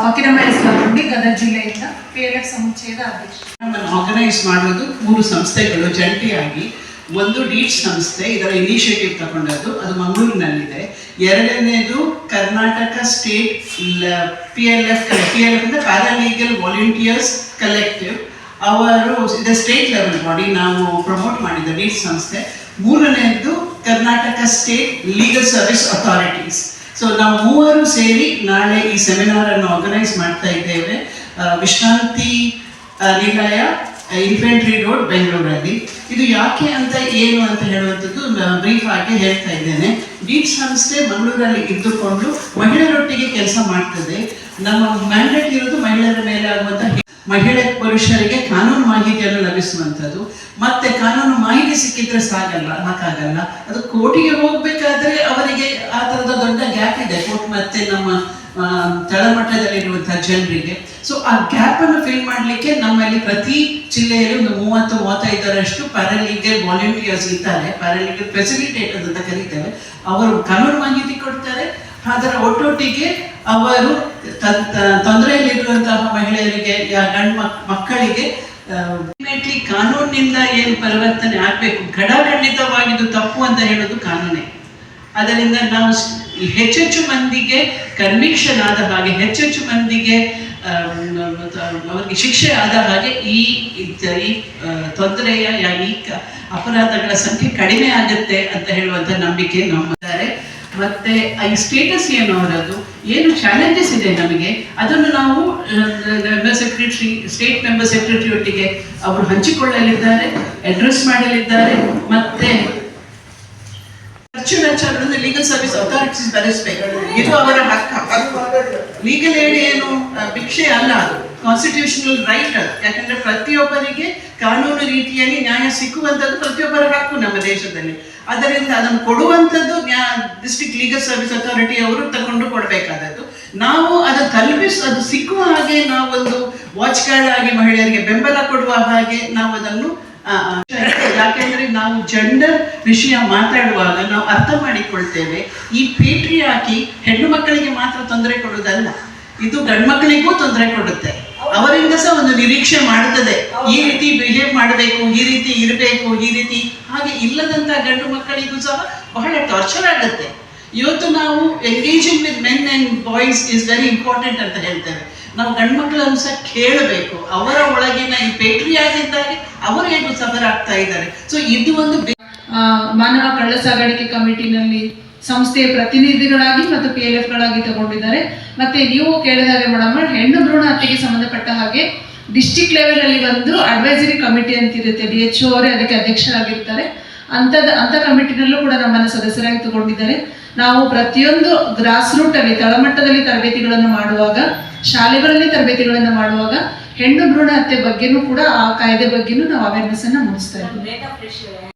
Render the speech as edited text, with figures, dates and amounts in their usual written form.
ಫಕೀರಮ್ಮ ಇಸ್ಲಾಮಿ ಗದಗ ಜಿಲ್ಲೆಯಿಂದ PLF ಸಮುಚ್ಚಯದ ಅಧ್ಯಕ್ಷ. ನಮ್ಮನ್ನು ಆರ್ಗನೈಸ್ ಮಾಡೋದು 3 ಸಂಸ್ಥೆಗಳು ಜಂಟಿಯಾಗಿ. ಒಂದು ಡೀಟ್ಸ್ ಸಂಸ್ಥೆ ಇದರ ಇನಿಷಿಯೇಟಿವ್ ತಗೊಂಡದ್ದು, ಅದು ಮಂಗಳೂರಿನಲ್ಲಿದೆ. ಎರಡನೇದು ಕರ್ನಾಟಕ ಸ್ಟೇಟ್ PLF ಅಂದರೆ ಪ್ಯಾರಾಲೀಗಲ್ ವಾಲಂಟಿಯರ್ಸ್ ಕಲೆಕ್ಟಿವ್. ಅವರು ಇದು ಸ್ಟೇಟ್ ಲೆವೆಲ್ ಬಾಡಿ, ನಾವು ಪ್ರಮೋಟ್ ಮಾಡಿದ ಡೀಟ್ಸ್ ಸಂಸ್ಥೆ. ಮೂರನೇದು Karnataka state legal service authorities. So ನಾವು ಮೂವರು ಸೇರಿ ನಾಳೆ ಈ ಸೆಮಿನಾರ್ ಅನ್ನು ಆರ್ಗನೈಸ್ ಮಾಡ್ತಾ ಇದ್ದೇವೆ. ವಿಶ್ರಾಂತಿ ನಿಲಯ, ಇನ್ಫೆಂಟ್ರಿ ರೋಡ್, ಬೆಂಗಳೂರಲ್ಲಿ. ಇದು ಯಾಕೆ ಅಂತ ಏನು ಅಂತ ಹೇಳುವಂಥದ್ದು ಬ್ರೀಫ್ ಆಗಿ ಹೇಳ್ತಾ ಇದ್ದೇನೆ. ಡೀಟ್ ಸಂಸ್ಥೆ ಮಂಗಳೂರಲ್ಲಿ ಇದ್ದುಕೊಂಡು ಮಹಿಳೆಯರೊಟ್ಟಿಗೆ ಕೆಲಸ ಮಾಡ್ತದೆ. ನಮ್ಮ ಮ್ಯಾಂಡೇಟ್ ಇರೋದು ಮಹಿಳೆಯರ ಮೇಲೆ ಆಗುವಂಥ ಮಹಿಳೆ ಪುರುಷರಿಗೆ ಕಾನೂನು ಮಾಹಿತಿಯನ್ನು ಲಭಿಸುವಂಥದ್ದು. ಮತ್ತೆ ಕಾನೂನು ಮಾಹಿತಿ ಸಿಕ್ಕಿದ್ರೆ ಸಾಕಾಗಲ್ಲ, ಅದು ಕೋರ್ಟಿಗೆ ಹೋಗಬೇಕಾದ್ರೆ ಅವರಿಗೆ ಆ ಥರದ ದೊಡ್ಡ ಗ್ಯಾಪ್ ಇದೆ ಕೋರ್ಟ್ ಮತ್ತೆ ನಮ್ಮ ತಳಮಟ್ಟದಲ್ಲಿರುವಂತಹ ಜನರಿಗೆ. ಸೊ ಆ ಗ್ಯಾಪ್ ಅನ್ನು ಫಿಲ್ ಮಾಡಲಿಕ್ಕೆ ನಮ್ಮಲ್ಲಿ ಪ್ರತಿ ಜಿಲ್ಲೆಯಲ್ಲಿ ಒಂದು 30-35ರಷ್ಟು ಪ್ಯಾರಾಲೀಗಲ್ ವಾಲಂಟಿಯರ್ಸ್ ಇದ್ದಾರೆ. ಪ್ಯಾರಾಲೀಗಲ್ ಫೆಸಿಲಿಟೇಟರ್ಸ್ ಅಂತ ಕರೀತೇವೆ. ಅವರು ಕಾನೂನು ಮಾಹಿತಿ ಕೊಡ್ತಾರೆ. ಅದರ ಒಟ್ಟೊಟ್ಟಿಗೆ ಅವರು ತೊಂದರೆಯಲ್ಲಿರುವಂತಹ ಮಹಿಳೆಯರಿಗೆ, ಗಂಡು ಮಕ್ಕಳಿಗೆ ಕಾನೂನಿನಿಂದ ಏನು ಪರಿವರ್ತನೆ ಆಗಬೇಕು, ಖಡಾಖಂಡಿತವಾಗಿದ್ದು ತಪ್ಪು ಅಂತ ಹೇಳೋದು ಕಾನೂನೇ. ಅದರಿಂದ ನಾವು ಹೆಚ್ಚೆಚ್ಚು ಮಂದಿಗೆ ಕನ್ವಿಕ್ಷನ್ ಆದ ಹಾಗೆ, ಹೆಚ್ಚೆಚ್ಚು ಮಂದಿಗೆ ಅವರಿಗೆ ಶಿಕ್ಷೆ ಆದ ಹಾಗೆ ಈ ತೊಂದರೆಯ ಈ ಅಪರಾಧಗಳ ಸಂಖ್ಯೆ ಕಡಿಮೆ ಆಗುತ್ತೆ ಅಂತ ಹೇಳುವಂಥ ನಂಬಿಕೆ ನಮ್ಮಿದ್ದಾರೆ. ಮತ್ತೆ ಈ ಸ್ಟೇಟಸ್ ಏನು ಅವರದ್ದು, ಏನು ಚಾಲೆಂಜಸ್ ಇದೆ ನಮಗೆ, ಅದನ್ನು ನಾವು ಸ್ಟೇಟ್ ಮೆಂಬರ್ ಸೆಕ್ರೆಟರಿ ಒಟ್ಟಿಗೆ ಅವರು ಹಂಚಿಕೊಳ್ಳಲಿದ್ದಾರೆ, ಅಡ್ರೆಸ್ ಮಾಡಲಿದ್ದಾರೆ. ಮತ್ತೆ ಖರ್ಚು ವೆಚ್ಚಗಳನ್ನು ಲೀಗಲ್ ಸರ್ವಿಸ್ ಅಥಾರಿಟೀಸ್ ಭರಿಸಬೇಕು. ಇದು ಅವರ ಹಕ್ಕು. ಲೀಗಲ್ ಏಡ್ ಏನು ಭಿಕ್ಷೆ ಅಲ್ಲ, ಅದು ಕಾನ್ಸ್ಟಿಟ್ಯೂಷನಲ್ ರೈಟ್. ಅದು ಯಾಕಂದ್ರೆ ಪ್ರತಿಯೊಬ್ಬರಿಗೆ ಕಾನೂನು ರೀತಿಯಲ್ಲಿ ನ್ಯಾಯ ಸಿಕ್ಕುವಂಥದ್ದು ಪ್ರತಿಯೊಬ್ಬರ ಹಕ್ಕು ನಮ್ಮ ದೇಶದಲ್ಲಿ. ಅದರಿಂದ ಅದನ್ನು ಕೊಡುವಂಥದ್ದು ಡಿಸ್ಟ್ರಿಕ್ಟ್ ಲೀಗಲ್ ಸರ್ವಿಸ್ ಅಥಾರಿಟಿ ಅವರು ತಗೊಂಡು ಕೊಡಬೇಕಾದದ್ದು. ನಾವು ಅದನ್ನು ಅದು ಸಿಕ್ಕುವ ಹಾಗೆ ನಾವೊಂದು ವಾಚ್ ಗಾರ್ಡ್ ಆಗಿ ಮಹಿಳೆಯರಿಗೆ ಬೆಂಬಲ ಕೊಡುವ ಹಾಗೆ ನಾವು ಅದನ್ನು ಯಾಕೆಂದ್ರೆ ನಾವು ಜೆಂಡರ್ ವಿಷಯ ಮಾತಾಡುವಾಗ ನಾವು ಅರ್ಥ ಮಾಡಿಕೊಳ್ತೇವೆ, ಈ ಪೇಟ್ರಿಯಾರ್ಕಿ ಹೆಣ್ಣು ಮಕ್ಕಳಿಗೆ ಮಾತ್ರ ತೊಂದರೆ ಕೊಡುವುದಲ್ಲ, ಇದು ಗಂಡು ಮಕ್ಕಳಿಗೂ ತೊಂದರೆ ಕೊಡುತ್ತೆ. ಅವರಿಂದ ಸಹ ಒಂದು ನಿರೀಕ್ಷೆ ಮಾಡುತ್ತದೆ, ಈ ರೀತಿ ಬಿಹೇವ್ ಮಾಡಬೇಕು, ಈ ರೀತಿ ಇರಬೇಕು, ಈ ರೀತಿ. ಹಾಗೆ ಇಲ್ಲದಂತ ಗಂಡು ಮಕ್ಕಳಿಗೂ ಸಹ ಬಹಳ ಟಾರ್ಚರ್ ಆಗುತ್ತೆ. ಇವತ್ತು ನಾವು engaging with men and boys is very important ಅಂತ ಹೇಳ್ತೇವೆ. ನಾವು ಗಂಡು ಮಕ್ಕಳನ್ನು ಸಹ ಕೇಳಬೇಕು, ಅವರ ಒಳಗಿನ ಈ ಪೇಟ್ರಿಯಾಗಿದ್ದಾಗೆ ಅವರು ಹೇಗೂ ಸಫರ್ ಆಗ್ತಾ ಇದ್ದಾರೆ. ಸೊ ಇದು ಒಂದು ಮಾನವ ಕಳ್ಳ ಸಾಗಾಣಿಕೆ ಕಮಿಟಿನಲ್ಲಿ ಸಂಸ್ಥೆಯ ಪ್ರತಿನಿಧಿಗಳಾಗಿ ಮತ್ತು PLFಗಳಾಗಿ ತಗೊಂಡಿದ್ದಾರೆ. ಮತ್ತೆ ನೀವು ಕೇಳಿದಾಗ ಮೇಡಮ್, ಹೆಣ್ಣು ಭ್ರೂಣ ಹತ್ಯೆಗೆ ಸಂಬಂಧಪಟ್ಟ ಹಾಗೆ ಡಿಸ್ಟ್ರಿಕ್ಟ್ ಲೆವೆಲ್ ಅಲ್ಲಿ ಒಂದು ಅಡ್ವೈಸರಿ ಕಮಿಟಿ ಅಂತ ಇರುತ್ತೆ. DHO ಅವರೇ ಅದಕ್ಕೆ ಅಧ್ಯಕ್ಷರಾಗಿರ್ತಾರೆ. ಅಂತ ಕಮಿಟಿನಲ್ಲೂ ಕೂಡ ನಮ್ಮನ್ನು ಸದಸ್ಯರಾಗಿ ತಗೊಂಡಿದ್ದಾರೆ. ನಾವು ಪ್ರತಿಯೊಂದು ಗ್ರಾಸ್ ರೂಟ್ ಅಲ್ಲಿ, ತಳಮಟ್ಟದಲ್ಲಿ ತರಬೇತಿಗಳನ್ನು ಮಾಡುವಾಗ, ಶಾಲೆಗಳಲ್ಲಿ ತರಬೇತಿಗಳನ್ನು ಮಾಡುವಾಗ ಹೆಣ್ಣು ಭ್ರೂಣ ಹತ್ಯೆ ಬಗ್ಗೆನೂ ಕೂಡ ಆ ಕಾಯ್ದೆ ಬಗ್ಗೆನೂ ನಾವು ಅವೇರ್ನೆಸ್ ಅನ್ನ ಮೂಡಿಸ್ತಾ ಇದ್ದೀವಿ.